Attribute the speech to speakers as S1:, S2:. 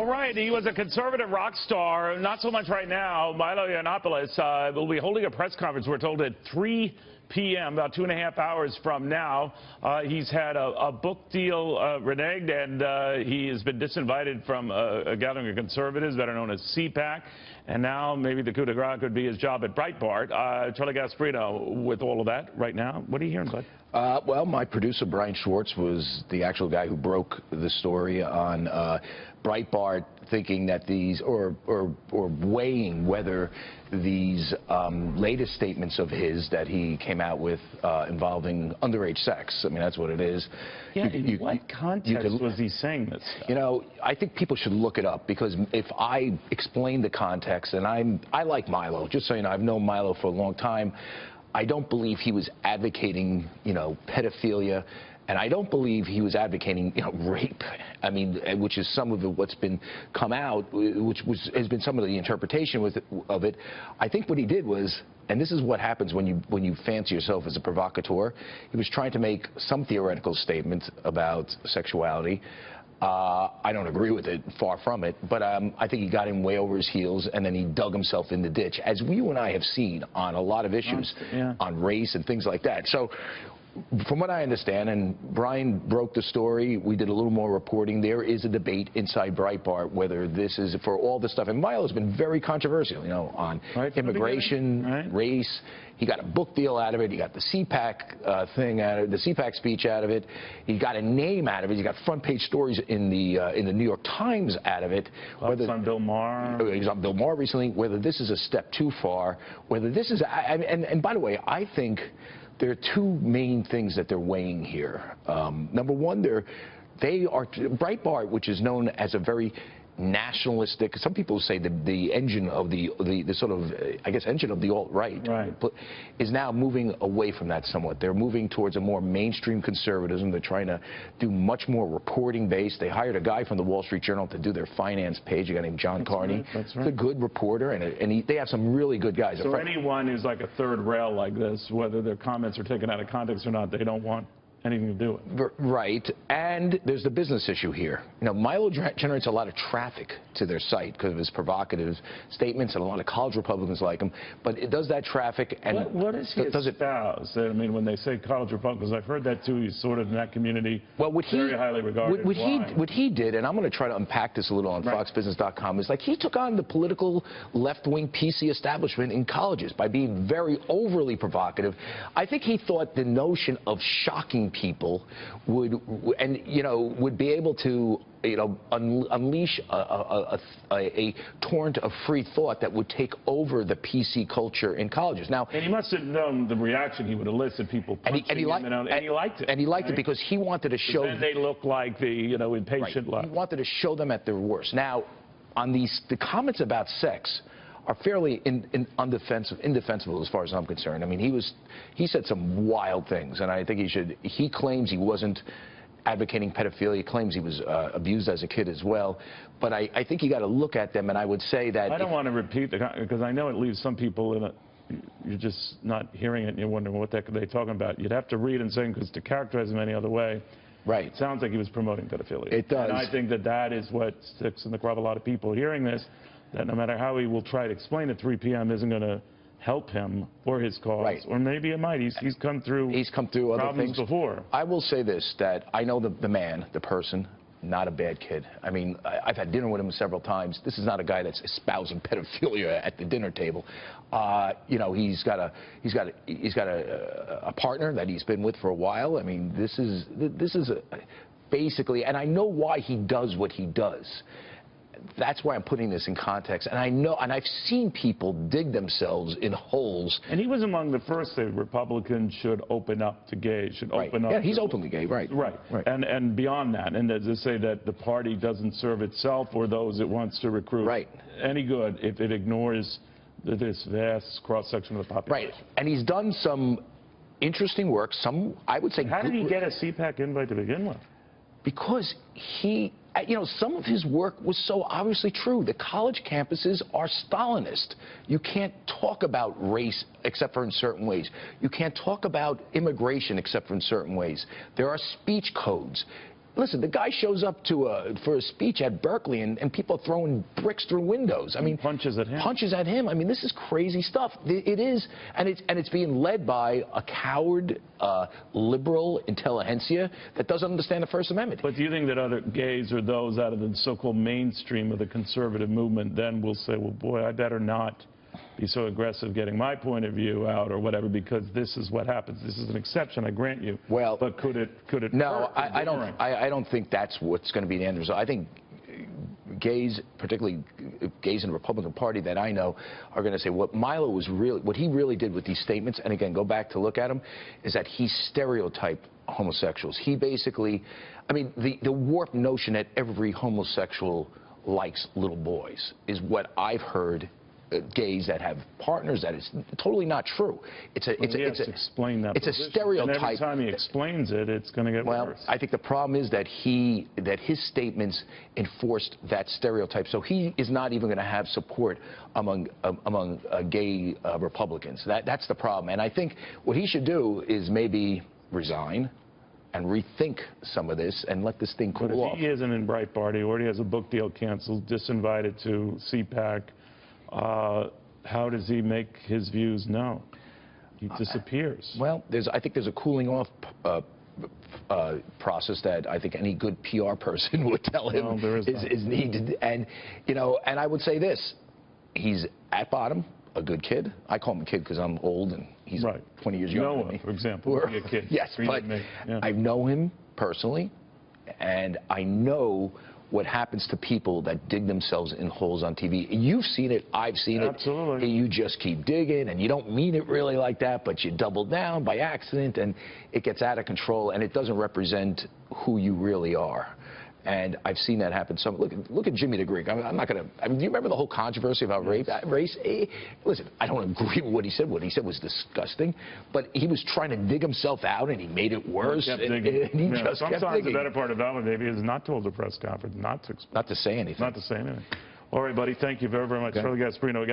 S1: All right, he was a conservative rock star. Not so much right now. Milo Yiannopoulos will be holding a press conference, we're told, at 3 p.m., about 2.5 hours from now. He's had a book deal reneged, and he has been disinvited from a gathering of conservatives, better known as CPAC. And now maybe the coup de grace could be his job at Breitbart. Charlie Gasparino, with all of that right now, what are you hearing, bud?
S2: Well, my producer, Brian Schwartz, was the actual guy who broke the story on Breitbart, thinking that these, or weighing whether these latest statements of his that he came out with involving underage sex. I mean, that's what it is.
S1: Yeah, in what context was he saying this stuff?
S2: You know, I think people should look it up, because if I explain the context, and I like Milo, just so you know, I've known Milo for a long time. I don't believe he was advocating, pedophilia, and I don't believe he was advocating, rape. I mean, which is some of what's been come out, which has been some of the interpretation of it. I think what he did was, and this is what happens when you fancy yourself as a provocateur. He was trying to make some theoretical statement about sexuality. I don't agree with it, far from it, but I think he got him way over his heels, and then he dug himself in the ditch, as you and I have seen on a lot of issues, on race and things like that. So, from what I understand, and Brian broke the story, we did a little more reporting, there is a debate inside Breitbart whether this is for all the stuff. And Milo's been very controversial, on immigration, race. He got a book deal out of it. He got the CPAC thing out of it, the CPAC speech out of it. He got a name out of it. He got front page stories in the New York Times out of it.
S1: Whether on Bill Maher.
S2: He was on Bill Maher recently. Whether this is a step too far, whether this is, and by the way, I think there are two main things that they're weighing here. Number one, they are Breitbart, which is known as a very nationalistic, some people say the engine of the sort of, I guess, engine of the alt-right, is now moving away from that somewhat. They're moving towards a more mainstream conservatism. They're trying to do much more reporting based. They hired a guy from the Wall Street Journal to do their finance page, a guy named John Carney.
S1: That's right.
S2: He's a good reporter, and they have some really good guys.
S1: So anyone who's like a third rail like this, whether their comments are taken out of context or not, they don't want anything to do with it.
S2: Right, and there's the business issue here. Milo generates a lot of traffic to their site because of his provocative statements, and a lot of college Republicans like him. But it does that traffic, and
S1: what is he espouse? I mean, when they say college Republicans, I've heard that too. He's sort of in that community, very highly regarded.
S2: What he did, and I'm going to try to unpack this a little on FoxBusiness.com, is like he took on the political left-wing PC establishment in colleges by being very overly provocative. I think he thought the notion of shocking people would be able to unleash a torrent of free thought that would take over the PC culture in colleges. Now,
S1: and he must have known the reaction he would elicit, people punching him, and he liked it.
S2: And he liked it because he wanted to show.
S1: Then they look like the impatient left.
S2: He wanted to show them at their worst. Now, on the comments about sex are fairly indefensible as far as I'm concerned. I mean, he said some wild things, and I think he claims he wasn't advocating pedophilia. He claims he was abused as a kid as well. But I think you got to look at them, and I would say that
S1: I don't want to repeat because I know it leaves some people in you're just not hearing it, and you're wondering what the heck are they talking about. You'd have to read and say, because to characterize him any other way, it sounds like he was promoting pedophilia.
S2: It does.
S1: And I think that is what sticks in the craw of a lot of people hearing this, that no matter how he will try to explain at 3 p.m. isn't going to help him or his cause, or maybe it might. He's come through
S2: other things
S1: before.
S2: I will say this, that I know the man, the person, not a bad kid. I mean, I've had dinner with him several times. This is not a guy that's espousing pedophilia at the dinner table. He's got a partner that he's been with for a while. I mean, this is basically, and I know why he does what he does. That's why I'm putting this in context, and I know, and I've seen people dig themselves in holes.
S1: And he was among the first that Republicans should open up to gays, open up.
S2: Yeah, he's openly gay, right.
S1: And beyond that, and to say that the party doesn't serve itself or those it wants to recruit any good if it ignores this vast cross-section of the population.
S2: Right, and he's done some interesting work, I would say.
S1: How did he get a CPAC invite to begin with?
S2: Because some of his work was so obviously true. The college campuses are Stalinist. You can't talk about race except for in certain ways. You can't talk about immigration except for in certain ways. There are speech codes. listen, the guy shows up for a speech at Berkeley, and people are throwing bricks through windows. I mean,
S1: punches at him.
S2: Punches at him. I mean, this is crazy stuff. It is, and it's being led by a coward, liberal intelligentsia that doesn't understand the First Amendment.
S1: But do you think that other gays or those out of the so-called mainstream of the conservative movement then will say, well, boy, I better not be so aggressive getting my point of view out or whatever, because this is what happens. This is an exception, I grant you.
S2: Well,
S1: but could it
S2: no,
S1: hurt?
S2: I don't think that's what's going to be the end result. I think gays, particularly gays in the Republican Party that I know, are going to say what he really did with these statements, and again, go back to look at him, is that he stereotyped homosexuals. He basically, I mean, the warped notion that every homosexual likes little boys is what I've heard. Gays that have partners, that is totally not true. It's a stereotype.
S1: And every time he explains it, it's going to get worse.
S2: Well, I think the problem is that his statements enforced that stereotype. So he is not even going to have support among gay Republicans. That's the problem. And I think what he should do is maybe resign and rethink some of this and let this thing cool off.
S1: But if he isn't in Breitbart, he already has a book deal canceled, disinvited to CPAC. How does he make his views known? He disappears.
S2: Well, I think there's a cooling off process that I think any good PR person would tell him is needed. And, you know, and I would say this, he's at bottom, a good kid. I call him a kid because I'm old and he's 20 years younger than me.
S1: For example, a kid.
S2: Yes, but I know him personally, and I know what happens to people that dig themselves in holes on TV. You've seen it, I've seen it.
S1: Absolutely.
S2: You just keep digging, and you don't mean it really like that, but you double down by accident, and it gets out of control, and it doesn't represent who you really are. And I've seen that happen. So look at Jimmy the Greek. I'm not going to. I mean, do you remember the whole controversy about race? Listen, I don't agree with what he said. What he said was disgusting. But he was trying to dig himself out, and he made it worse.
S1: And
S2: he just kept digging.
S1: The better part about it, maybe, is not to hold a press conference, not to explain.
S2: Not to say anything.
S1: Not to say anything. All right, buddy. Thank you very, very much. Charlie Gasparino.